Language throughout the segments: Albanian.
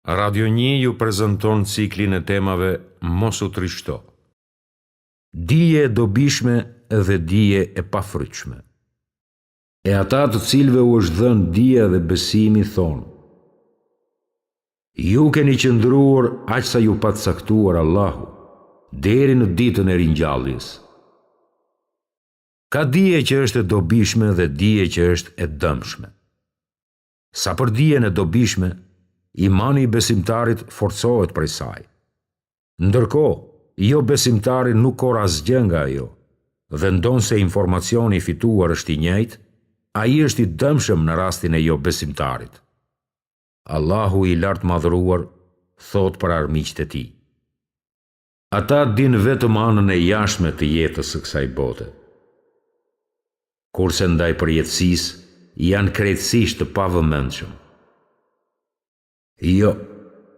Radio 1 ju prezanton ciklin e temave Mos u trishto. Dije e dobishme dhe dije e pafryqshme. E ata të cilëve u është dhënë dija dhe besimi thonë: ju keni qëndruar aq sa ju pat caktuar Allahu, deri në ditën e ringjalljes. Ka dije që është e dobishme dhe dije që është e dëmshme. Sa për dijen e dobishme, imani i besimtarit forcohet prej saj. Ndërkohë, jo besimtari nuk ka asgjë nga ajo, dhe ndonse informacioni i fituar është i njëjtë, ai është i dëmshëm në rastin e jo besimtarit. Allahu i lartë madhëruar thot për armiqtë e tij: ata din vetëm anën e jashtme të jetës së kësaj bote, kurse ndaj përjetësisë janë krejtësisht të pavëmendshëm. Jo,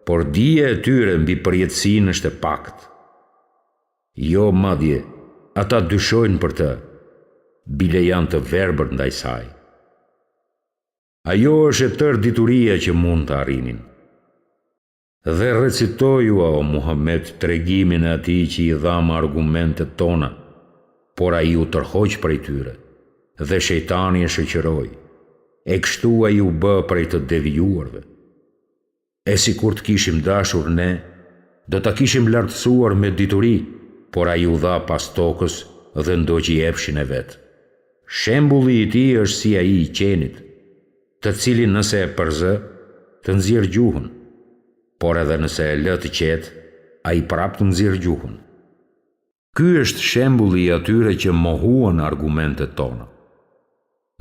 por dija e tyre mbi përjetësinë është e paktë. Jo, madje, ata dyshojnë për të, bile janë të verbër ndaj saj. Ajo është e tërë dituria që mund të arrinin. Dhe recitoju, o Muhammed, tregimin e atij që i dha me argumentet tona, por ai u tërhoq prej tyre, dhe shejtani e shoqëroi, e kështu ai u bë prej të devijuarve. E si kur të kishim dashur ne, do ta kishim lartësuar me dituri, por ai u dha pas tokës dhe ndoqi epshin e vet. Shembulli i tij është si ai i qenit, të cilin nëse e përzë, të nxjerr gjuhën, por edhe nëse e lë të qetë, ai prapë të nxjerr gjuhën. Ky është shembulli i atyre që mohuan argumentet tona.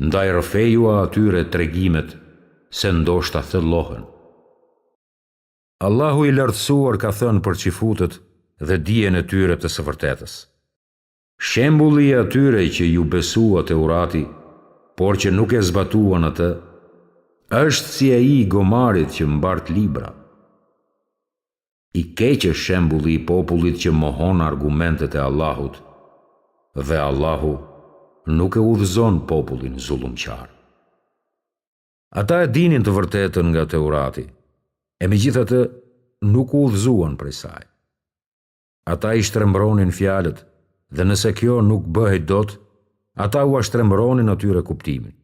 Ndaj rrëfejua atyre tregimet se ndoshta thellohen. Allahu i lartësuar ka thënë për qifutët dhe dijen e tyre të së vërtetës: shembulli i atyre që ju besua Teurati, por që nuk e zbatuan atë, është si ai i gomarit që mbart libra. I keq është shembulli i popullit që mohon argumentet e Allahut, dhe Allahu nuk e udhëzon popullin zullumqar. Ata e dinin të vërtetën nga Teurati, e megjithatë nuk u udhëzuan prej saj. Ata i shtrembronin fjalët, dhe nëse kjo nuk bëhej dot, ata u ashtrembronin atyre kuptimin.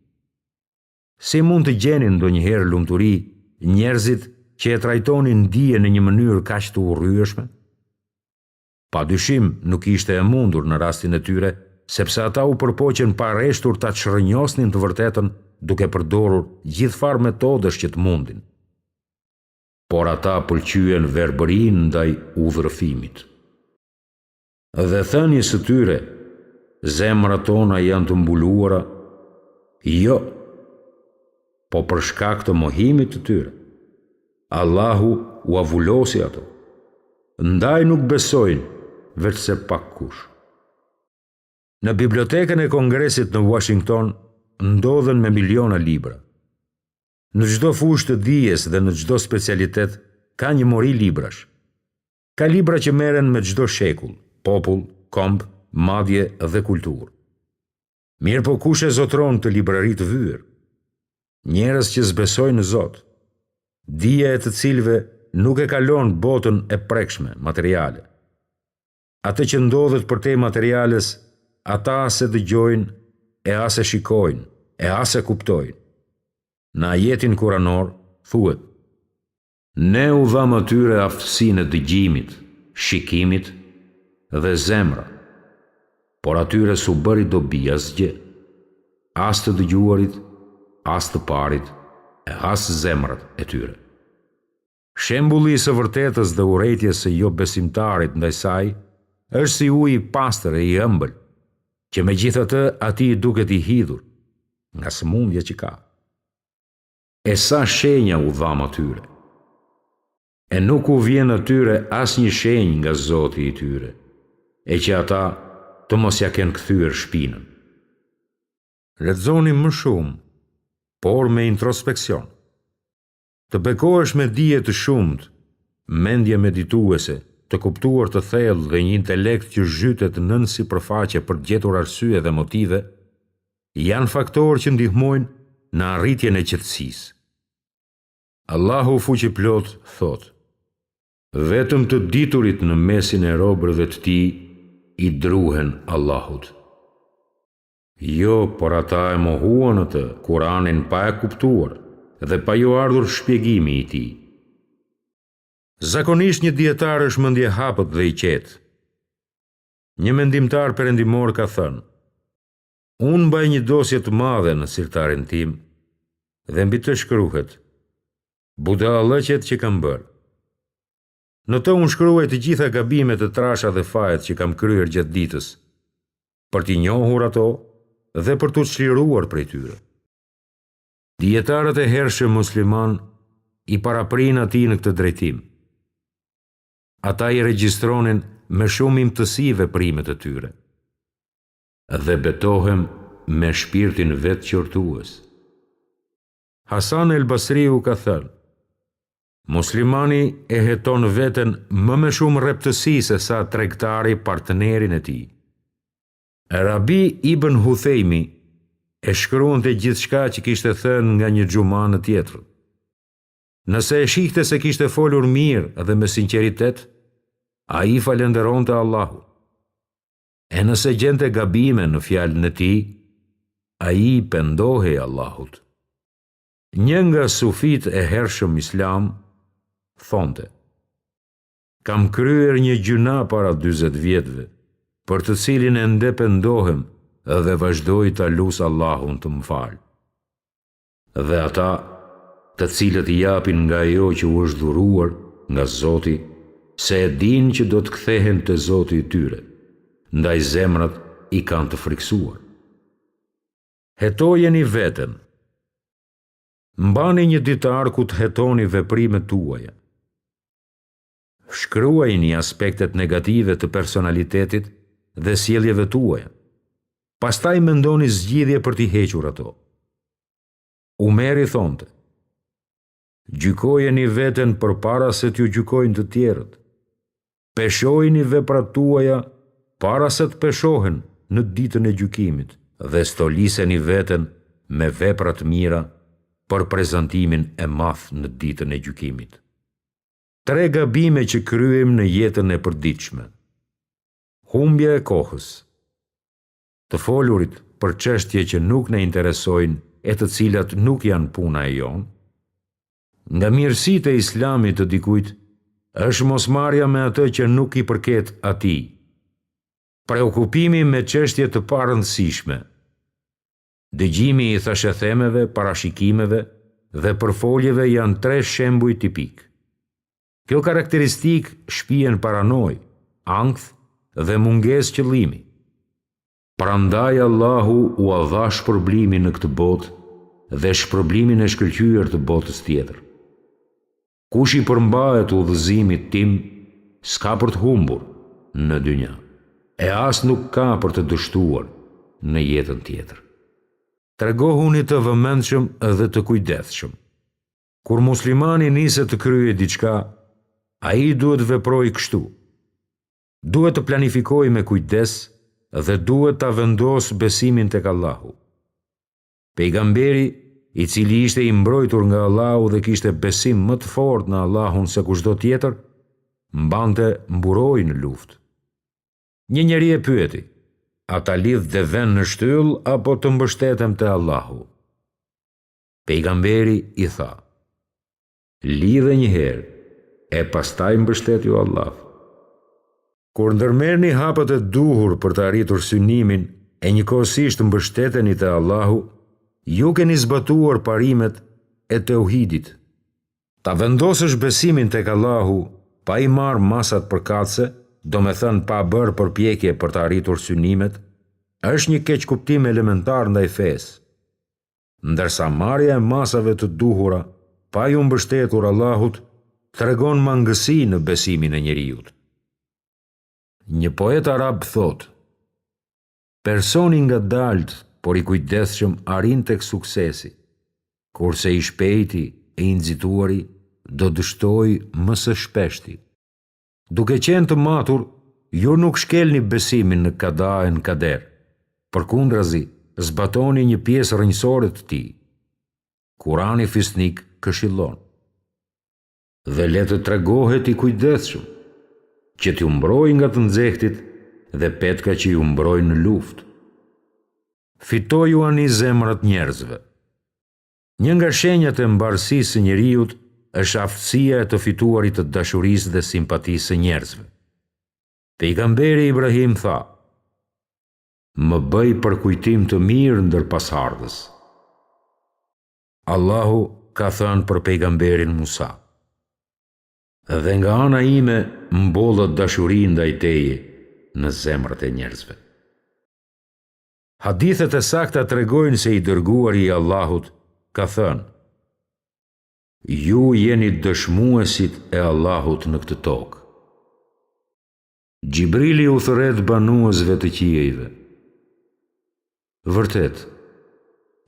Si mund të gjenin ndonjëherë lumturi njerëzit që e trajtonin dijen në një mënyrë kaq të urryeshme? Padyshim nuk ishte e mundur në rastin e tyre, sepse ata u përpoqen pa rreshtur ta çrrënjosnin të vërtetën duke përdorur gjithfarë metodesh që të mundin. Por ata pëlqyen verbërinë ndaj udhërëfimit. Dhe thënies së tyre: zemrat tona janë të mbuluara, jo, po për shkak të mohimit të tyre. Allahu u avullosi ato, ndaj nuk besojnë, veçse pak kush. Në bibliotekën e Kongresit në Washington ndodhen me miliona libra. Në çdo fushë të dijes dhe në çdo specialitet ka një mori librash. Ka libra që merren me çdo shekull, popull, komb, madje dhe kulturë. Mirë po kush e zotron të librari të vyer? Njerëz që zbesojnë në Zot, dija e të cilëve nuk e kalon botën e prekshme, materiale. Atë që ndodhet për te materiales, ata as e dëgjojnë, e as e shikojnë, e as e kuptojnë. Në ajetin kuranor thuhet: ne u dham atyre aftësinë e dëgjimit, shikimit dhe zemra, por atyre s'u bëri dobi asgjë, as të dëgjuarit, as të parit, e as zemrat e tyre. Shembulli i së vërtetës dhe urrejtjes së jo besimtarit ndaj saj është si uji i pastër e i ëmbël, që megjithatë atij duket i hidhur nga sëmundja që ka. E sa shenja u dham atyre, e nuk u vjen atyre asnjë shenjë nga Zoti i tyre, e që ata të mos ja kenë kthyer shpinën. Lexoni më shumë, por me introspeksion. Të bekohesh me dije të shumtë, mendje medituese, të kuptuar të thellë dhe një intelekt që zhytet nën sipërfaqe për të gjetur arsye dhe motive, janë faktorë që ndihmojnë në arritjen e qetësisë. Allahu fuqiplot thot: vetëm të diturit në mesin e robërve të tij i druhen Allahut. Jo, por ata e mohuan atë Kur'anin pa e kuptuar dhe pa ju ardhur shpjegimi i tij. Zakonisht një dietar është mendje hapët dhe i qetë. Një mendimtar perëndimor ka thënë: unë mbaj një dosje të madhe në sirtarin tim dhe mbi të shkruhet budallëqet që kam bërë. Në të unë shkruaj të gjitha gabimet e trasha dhe fajet që kam kryer gjatë ditës, për t'i njohur ato dhe për t'u çliruar prej tyre. Dietarët e hershëm musliman i paraprin atij në këtë drejtim. Ata i regjistronin me shumë imtësi veprimet e tyre dhe betohem me shpirtin vetë qortues. Hasan el Basriu ka thënë: muslimani e heton veten më me shumë rreptësi se sa tregtari partnerin e tij. Rabi Ibn Huthejmi e shkruante gjithçka që kishte thënë nga një xhuma në tjetër. Nëse e shihte se kishte folur mirë dhe me sinqeritet, ai falenderonte Allahun. E nëse gjente gabime në fjalën e tij, ai pendohej Allahut. Një nga sufit e hershëm islam thonte: kam kryer një gjuna para 40 vjetëve, për të cilin ende pendohem dhe vazhdoj ta lut Allahun të më falë. Dhe ata, të cilët i japin nga ajo që u është dhuruar nga Zoti, se e din që do të kthehen te Zoti i tyre, ndaj zemrat i kanë të friksuar. Hetojeni veten. Mbani një ditar ku të hetoni veprimet tuaja. Shkruajini aspektet negative të personalitetit dhe sjelljeve tuaja. Pastaj mendoni zgjidhje për t'i hequr ato. Umeri thonte: gjykojeni veten përpara se t'ju gjykojnë të tjerët. Peshojini veprat tuaja para se të peshohen në ditën e gjykimit dhe stoliseni veten me vepra të mira për prezantimin e madh në ditën e gjykimit. 3 gabime që kryejm në jetën e përditshme. Humbja e kohës. Të folurit për çështje që nuk na interesojnë e të cilat nuk janë puna e jonë. Nga mirësitë e Islamit të dikujt është mosmarrja me atë që nuk i përket atij. Preokupimi me çështje të parëndësishme. Dëgjimi i thashethemeve, parashikimeve dhe përfoljeve janë 3 shembuj tipik. Kjo karakteristik shpihen paranojë, ankth dhe mungesë qëllimi. Prandaj Allahu u dha shpërblimin në këtë botë dhe shpërblimin e shkëlqyer të botës tjetër. Kush i përmbahet udhëzimit tim, s'ka për të humbur në dynja, e as nuk ka për të dështuar në jetën tjetër. Tregohuni të vëmendshëm dhe të kujdesshëm. Kur muslimani niset të kryejë diçka, ai duhet veprojë kështu. Duhet të planifikojë me kujdes dhe duhet ta vendosë besimin tek Allahu. Pejgamberi, i cili ishte i mbrojtur nga Allahu dhe kishte besim më të fortë në Allahun se kushdo tjetër, mbante mburoj në luftë. Një njeri e pyeti: a ta lidh deven në shtyllë apo të mbështetem te Allahu? Pejgamberi i tha: lidhe një herë e pastaj mbështetju Allah. Kur ndërmerrni hapët e duhur për të arritur synimin e njëkohësisht mbështeteni te Allahu, ju keni zbatuar parimet e tauhidit. Ta vendosësh besimin tek Allahu pa i marrë masat përkatëse, do me thënë pa bërë përpjekje për të arritur synimet, është një keq kuptim elementar ndaj fesë. Ndërsa marrja e masave të duhura pa ju mbështetur Allahut tregon mangësi në besimin e njeriut. Një poet arab thot: personi nga dalt, por i kujdesshëm arrin tek suksesi, kurse i shpejti e i nxituari do dështoj më së shpeshti. Duke qenë të matur, ju nuk shkelni besimin në kada e në kader, përkundrazi zbatoni një pjesë rrënjësore të tij. Kurani fisnik këshillon: dhe le të tregohet i kujdesshëm, që t'ju mbrojë nga të nxehtit dhe petka që ju mbrojnë në luftë. Fitoju ani zemrat njerëzve. Një nga shenjat e mbarësisë së njeriut është aftësia e të fituarit të dashurisë dhe simpatisë së njerëzve. Pejgamberi Ibrahim tha: "Më bëj për kujtim të mirë ndër pasardhës." Allahu ka thënë për pejgamberin Musa: "Dhe nga ana ime mbollët dashuri ndaj teje në zemrat e njerëzve." Hadithet e sakta tregojnë se i dërguari i Allahut ka thënë: "Ju jeni dëshmuesit e Allahut në këtë tokë." Gjibrili u thret banuesve të qiejve: "Vërtet,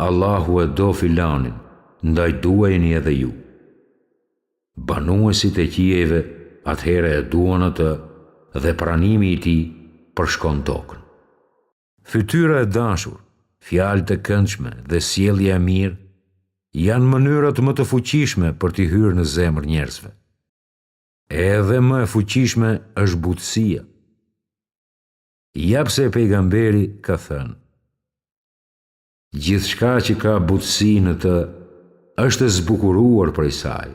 Allahu e do filanin, ndaj duajeni edhe ju." Banuesit e qiejve atëhere e duan atë dhe pranimi i tij përshkon tokën. Fytyra e dashur, fjalët e këndshme dhe sjellja e mirë janë mënyrat më të fuqishme për t'i hyrë në zemër njerëzve. Edhe më e fuqishme është butësia. Japse pejgamberi ka thënë: "Gjithçka që ka butësi në të është e zbukuruar prej saj,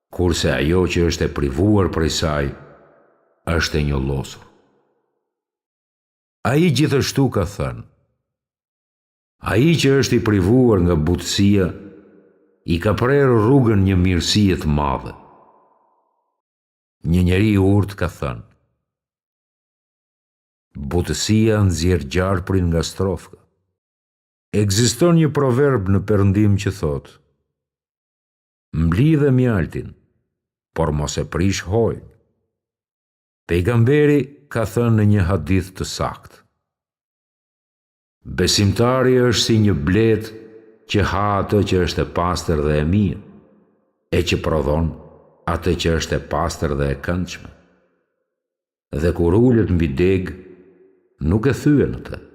kurse ajo që është e privuar prej saj është e njollosur." Ai gjithashtu ka thënë: "Ai që është i privuar nga butësia, i ka prerë rrugën një mirësie të madhe." Një njeri i urtë ka thënë: "Butësia nxjerr gjarprin nga strofka." Ekziston një proverb në Perëndim që thotë: "Mblidhe mjaltin, por mos e prish hojën." Pejgamberi ka thënë në një hadith të saktë: "Besimtari është si një blet që ha atë që është e pastër dhe e mirë, e që prodhon atë që është e pastër dhe e këndshme. Dhe kur ulet mbi deg, nuk e thyen atë."